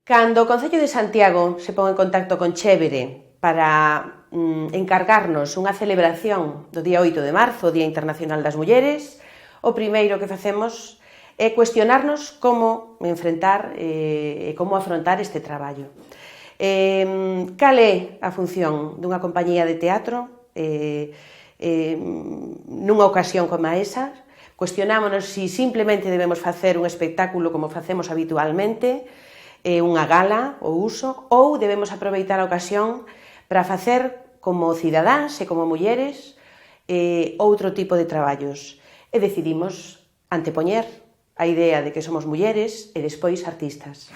Cando o Concello de Santiago se pon en contacto con Chévere para encargarnos unha celebración do día 8 de marzo, o Día Internacional das Mulleres, o primeiro que facemos é cuestionarnos como enfrentar e como afrontar este traballo. Cal é a función dunha compañía de teatro nunha ocasión como esa? Cuestionámonos se simplemente debemos facer un espectáculo como facemos habitualmente, unha gala ou uso, ou debemos aproveitar a ocasión para facer como cidadáns e como mulleres outro tipo de traballos. E decidimos antepoñer a idea de que somos mulleres e despois artistas.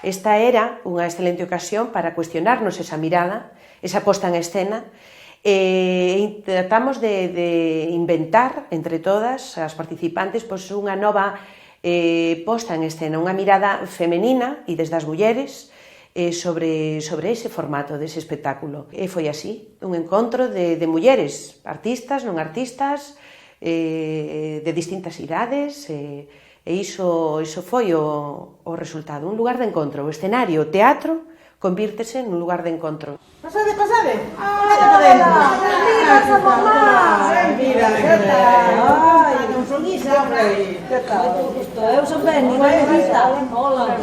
Esta era unha excelente ocasión para cuestionarnos esa mirada, esa posta en escena, e tratamos de inventar entre todas as participantes unha nova posta en escena, unha mirada femenina e desde as mulleres sobre ese formato dese espectáculo. E foi así, un encontro de mulleres, artistas, non artistas, de distintas idades, e iso foi o resultado, un lugar de encontro. O escenario, o teatro, convírtese nun lugar de encontro. Pasade, pasade. Hola, mira, mira, que tal? Non son Isa, que tal? Eu son ben, non é Isa. Hola.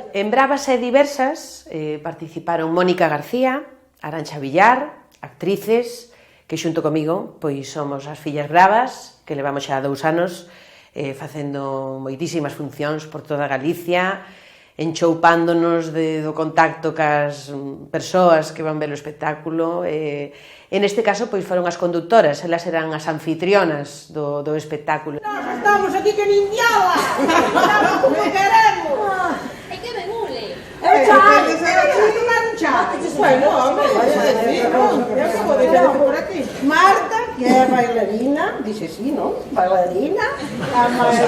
En Bravas e Diversas participaron Mónica García, Arantxa Villar, actrices, que xunto comigo pois somos as fillas Bravas, que levamos xa 2 anos facendo moitísimas funcións por toda Galicia, enchoupándonos do contacto cas persoas que van ver o espectáculo. En este caso, pois foron as conductoras, elas eran as anfitrionas do espectáculo. Nós estamos aquí que nin diala, estamos como queremos. É que me mule. Eu tomar un chá. Bueno, hombre, eu acabo de ver por aquí. Marta, que é bailarina, dice sí, non? Bailarina. A máis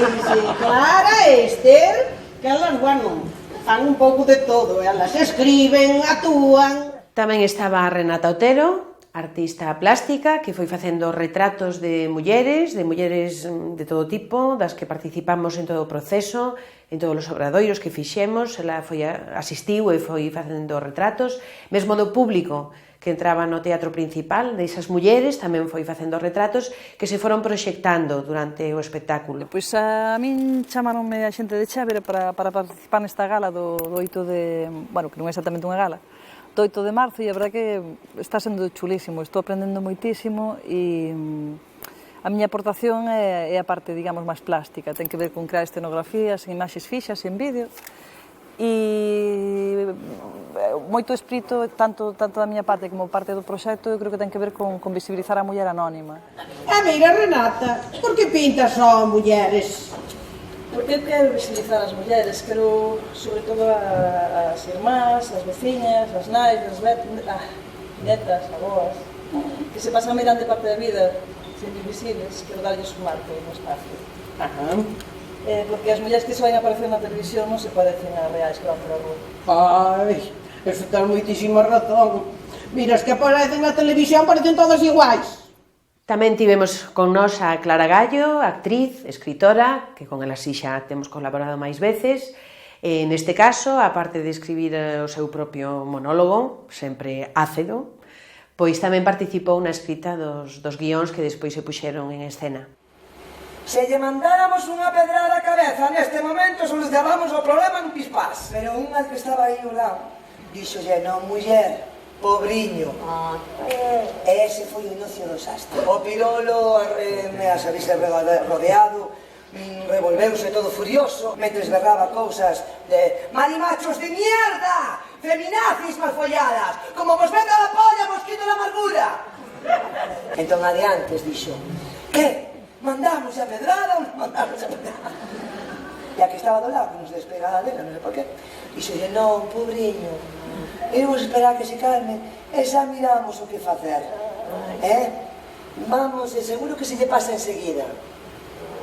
Clara e Esther, que elas, bueno, fan un pouco de todo. Elas escriben, actúan. Tamén estaba Renata Otero, artista plástica, que foi facendo retratos de mulleres de todo tipo, das que participamos en todo o proceso, en todos os obradoiros que fixemos. Ela asistiu e foi facendo retratos, mesmo do público que entraba no teatro principal, desas mulleres, tamén foi facendo retratos que se foron proxectando durante o espectáculo. Pois a min chamaronme a xente de Chévere para participar nesta gala do 8 de... Bueno, que non é exactamente unha gala, do 8 de marzo, e a verdade que está sendo chulísimo, estou aprendendo moitísimo, e a miña aportación é a parte, digamos, máis plástica, ten que ver con crear escenografías, en imaxes fixas, en vídeo, e moito espírito, tanto da miña parte como parte do proxecto, eu creo que ten que ver con visibilizar a muller anónima. Mira, Renata, por que pintas só mulleres? Porque eu quero visibilizar as mulleres, quero, sobre todo, as irmás, as veciñas, as nais, as netas, aboas, que se pasan mirando parte da vida sendo invisibles, quero darlles un marco no espacio. Porque as mulleres que só ven aparecer na televisión non se parecen a reais que van por a rúa. Ai, eso ten moitísima razón. Mira, as que aparecen na televisión parecen todas iguais. Tamén tivemos con nós a Clara Gallo, actriz, escritora, que con ela si xa temos colaborado máis veces. Neste caso, aparte de escribir o seu propio monólogo, sempre ácido, pois tamén participou na escrita dos guións que despois se puxeron en escena. Se lle mandáramos unha pedrada á cabeza neste momento, solucionábamos o problema en pispás. Pero unha que estaba aí ao lado díxolle, non, muller, pobriño. Ese foi o inicio do sastre. O pirolo arremeas a viste rodeado, revolveuse todo furioso, mentres berraba cousas de marimachos de mierda, feminazis malfolladas, como vos venga da polla, mosquito da amargura. Entón adiantes dixo, que? Mandamos a pedrada ou non mandamos a pedrada? E a que estaba do lado, que nos despegaba dela, non sei por qué, dixolle, non, pobriño, imos esperar que se calme e xa miramos o que facer. Vamos, seguro que se lle pasa enseguida.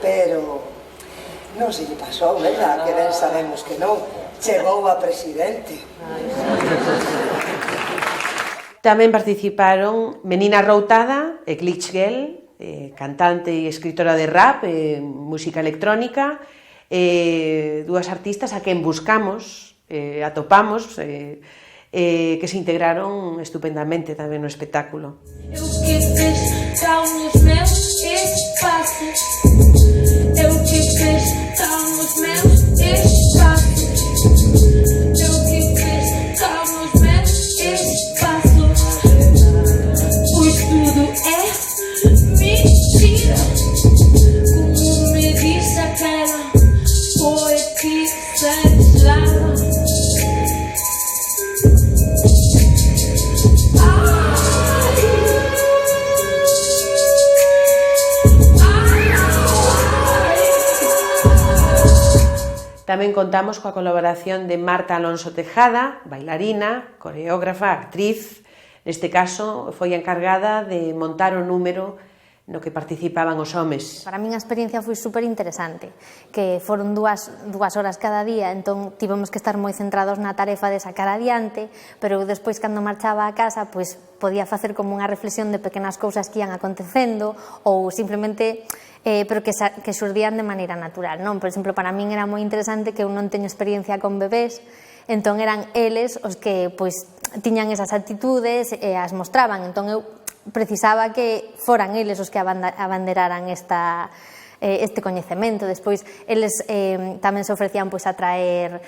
pero non se lle pasou, verdad? Que ben sabemos que non. Chegou a presidente. Tamén participaron Menina Routada e Glitch Girl, cantante e escritora de rap, música electrónica, dúas artistas a quen buscamos, atopamos, que se integraron estupendamente tamén no espectáculo. Eu que estar nos meus espaços. Eu que estar nos meus espaços. Eu que estar nos meus espaços. Pois tudo é mentira. Como me disse aquela poetisa eslava. Tamén contamos coa colaboración de Marta Alonso Tejada, bailarina, coreógrafa, actriz. Neste caso, foi a encargada de montar o número no que participaban os homes. Para min a experiencia foi super interesante, que foron dúas horas cada día, entón tivemos que estar moi centrados na tarefa de sacar adiante, pero despois, cando marchaba a casa, pois podía facer como unha reflexión de pequenas cousas que ian acontecendo, ou simplemente pero que xurdían de maneira natural, non? Por exemplo, para min era moi interesante que eu non teño experiencia con bebés, entón eran eles os que pois tiñan esas actitudes e as mostraban, entón eu precisaba que foran eles os que abanderaran este coñecemento. Despois, eles tamén se ofrecían pois a traer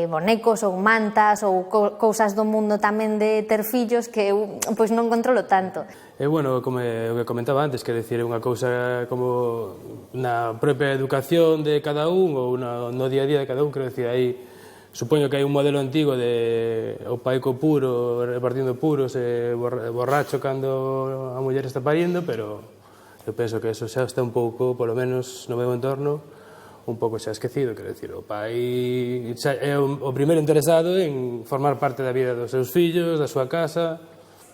bonecos ou mantas ou cousas do mundo tamén de ter fillos que eu pois non controlo tanto. E, bueno, como o que comentaba antes, quer decir, é unha cousa como na propia educación de cada un ou no día a día de cada un, quero decir, aí supoño que hai un modelo antigo de o paico puro repartindo puros e borracho cando a muller está parindo, pero eu penso que eso xa está un pouco, polo menos no meu entorno, un pouco xa esquecido, quero decir, o pai é o primeiro interesado en formar parte da vida dos seus fillos, da súa casa.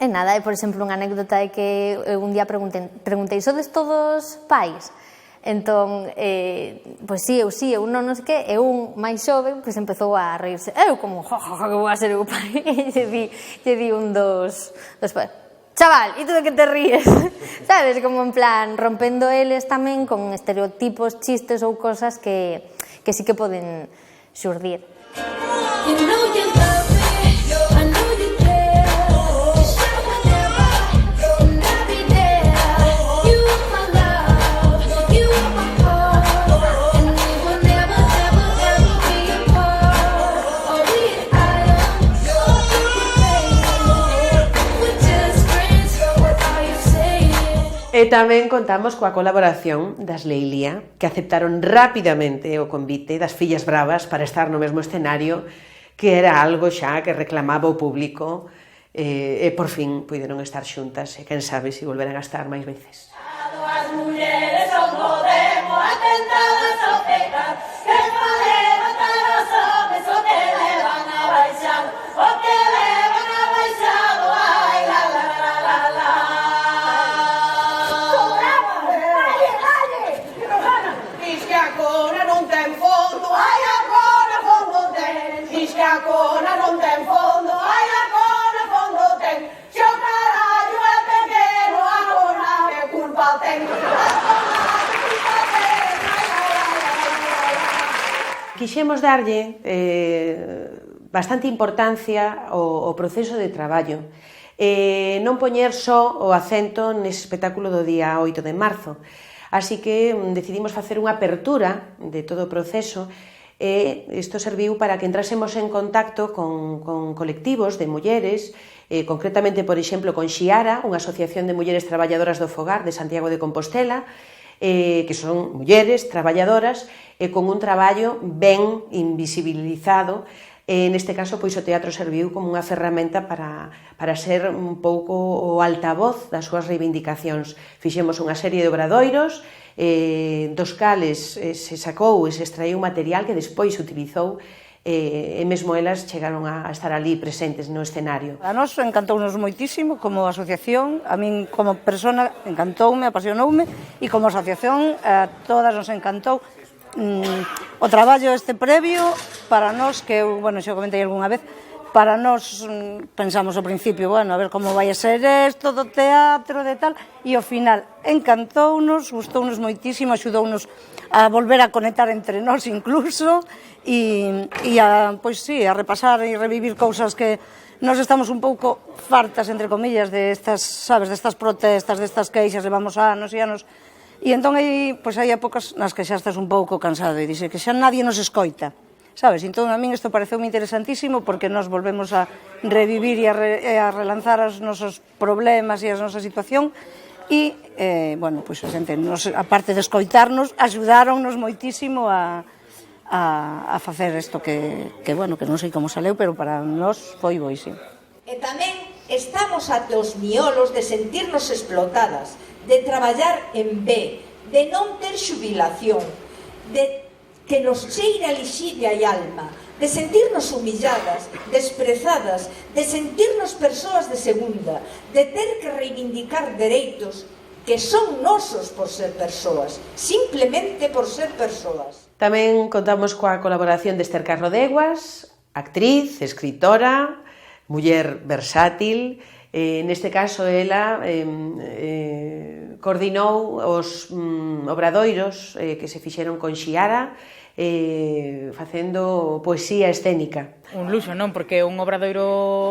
E nada, por exemplo, unha anécdota é que un día preguntei, sodes todos pais? Entón, pois sí, eu non sei que, e un máis xoven, pois empezou a reírse. Eu como, que vou a ser o pai? E lle di un dos pais, chaval, e tú de que te ríes? Sabes, como en plan, rompendo eles tamén con estereotipos, chistes ou cosas que sí que poden xurdir. You know you love me, I know you care. You show me never, and I'll be there. You are my love, you are my heart, and we will never, ever, ever be apart. Are we items, or we're just friends? What are you saying? E tamén contamos coa colaboración das Leilía, que aceptaron rapidamente o convite das Fillas Bravas para estar no mesmo escenario, que era algo xa que reclamaba o público, e por fin puideron estar xuntas, e quen sabe se volverán a estar máis veces. As mulleres non podemos atentar a sociedade, que para levantar os homens o que levan a baixar, o que levan a baixado, ai, la, la, la, la, la. Diz que a cona non ten fondo, ai, a cona fondo ten. Diz que a cona non ten fondo, ai, a cona fondo ten. Se o carallo é pequeno, a cona que culpa ten. Quixemos darlle bastante importancia ao proceso de traballo, non poñer só o acento nese espectáculo do día 8 de marzo. Así que decidimos facer unha apertura de todo o proceso e isto serviu para que entrásemos en contacto con colectivos de mulleres, concretamente, por exemplo, con Xiara, unha asociación de mulleres traballadoras do fogar de Santiago de Compostela, que son mulleres traballadoras e con un traballo ben invisibilizado. Neste caso, pois, o teatro serviu como unha ferramenta para ser un pouco o altavoz das súas reivindicacións. Fixemos unha serie de obradoiros, dos cales se sacou e se extraíu material que despois se utilizou e mesmo elas chegaron a estar ali presentes no escenario. A nós encantounos moitísimo como asociación, a min como persona encantoume, apasionoume, e como asociación a todas nos encantou o traballo este previo para nós, que eu, bueno, xa comentei algunha vez, para nós pensamos ao principio, bueno, a ver como vai a ser isto do teatro, de tal, e ao final encantounos, gustounos moitísimo, axudounos a volver a conectar entre nós incluso, e a, pois sí, a repasar e revivir cousas que nós estamos un pouco fartas, entre comillas, de estas, sabes, destas protestas, destas queixas, levamos anos e anos, e entón hai, pois hai épocas nas que xa estás un pouco cansado e dixe que xa nadie nos escoita, sabes? Entón a min isto pareceume interesantísimo porque nós volvemos a revivir e a relanzar os nosos problemas e a nosa situación e, bueno, pois a xente, aparte de escoitarnos, axudáronnos moitísimo a facer isto que, bueno, que non sei como saleu, pero para nós foi boísimo. E tamén estamos ate os miolos de sentirnos explotadas, de traballar en B, de non ter xubilación, de que nos cheira a lixivia e alma, de sentirnos humilladas, desprezadas, de sentirnos persoas de segunda, de ter que reivindicar dereitos que son nosos por ser persoas, simplemente por ser persoas. Tamén contamos coa colaboración de Esther Carrodeguas, actriz, escritora, muller versátil. Neste caso, ela coordinou os obradoiros que se fixeron con Xiara, facendo poesía escénica. Un luxo, non? Porque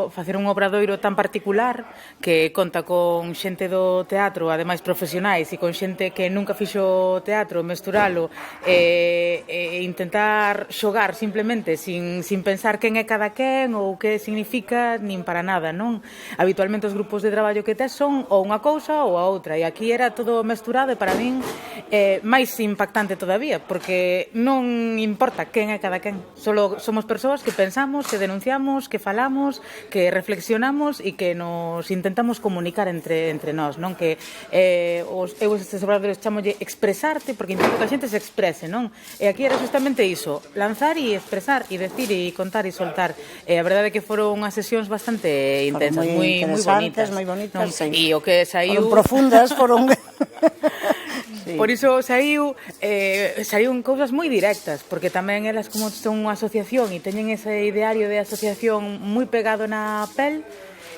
facer un obradoiro tan particular que conta con xente do teatro, ademais profesionais, e con xente que nunca fixo teatro, mesturalo e intentar xogar simplemente sin pensar quen é cada quen ou que significa nin para nada, non? Habitualmente os grupos de traballo que tes son ou unha cousa ou a outra, e aquí era todo mesturado e para min máis impactante todavía, porque non importa quen é cada quen, solo somos persoas que pensamos, que denunciamos, que falamos, que reflexionamos e que nos intentamos comunicar entre nós, non? Que eu estes obradoiros chamolle expresarte, porque intento que a xente se exprese, non? E aquí era justamente iso, lanzar e expresar, e decir e contar e soltar. E a verdade é que foron unhas sesións bastante intensas, moi bonitas. Moi bonitas, sí. E o que saiu... Foron profundas, foron... Sí. Por iso saíu cousas moi directas, porque tamén elas como son unha asociación e teñen ese ideario de asociación moi pegado na pel,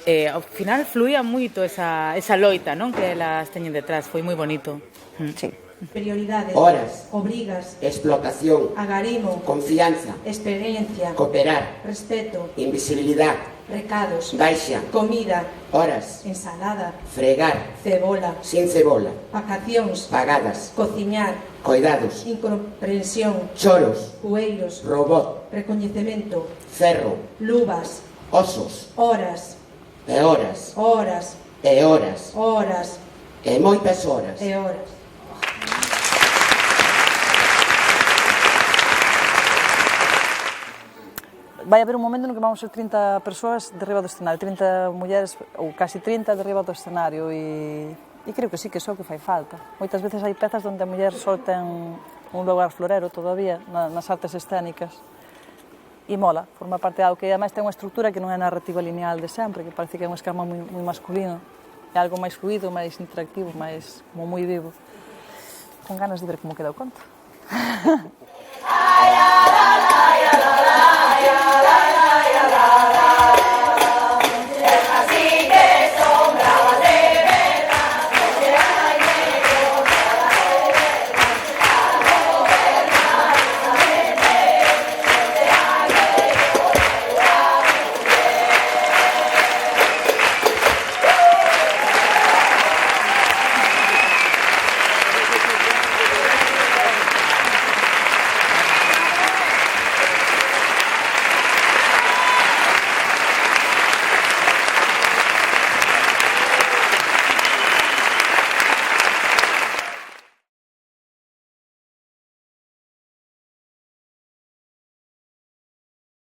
ao final fluía moito esa loita, non, que elas teñen detrás, foi moi bonito. Sí. Prioridades, horas, obrigas, explotación, agarimo, confianza, experiencia, cooperar, respeto, invisibilidad, recados, baixa, comida, horas, ensalada, fregar, cebola, sin cebola, vacacións, pagadas, cociñar, cuidados, incomprensión, choros, cueiros, robot, recoñecemento, ferro, luvas, osos, horas, e horas, horas, e horas, horas, e moitas horas. e horas. Vai haber un momento no que vamos ser 30 persoas derriba do escenario, 30 mulleres, ou casi 30 derriba do escenario, e creo que sí, que é o que fai falta. Moitas veces hai pezas onde a muller só ten un lugar florero todavía nas artes escénicas, e mola, forma parte de algo que ademais ten unha estrutura que non é narrativa lineal de sempre, que parece que é un esquema moi masculino, é algo máis fluido, máis interactivo, máis como moi vivo. Con ganas de ver como queda o conto.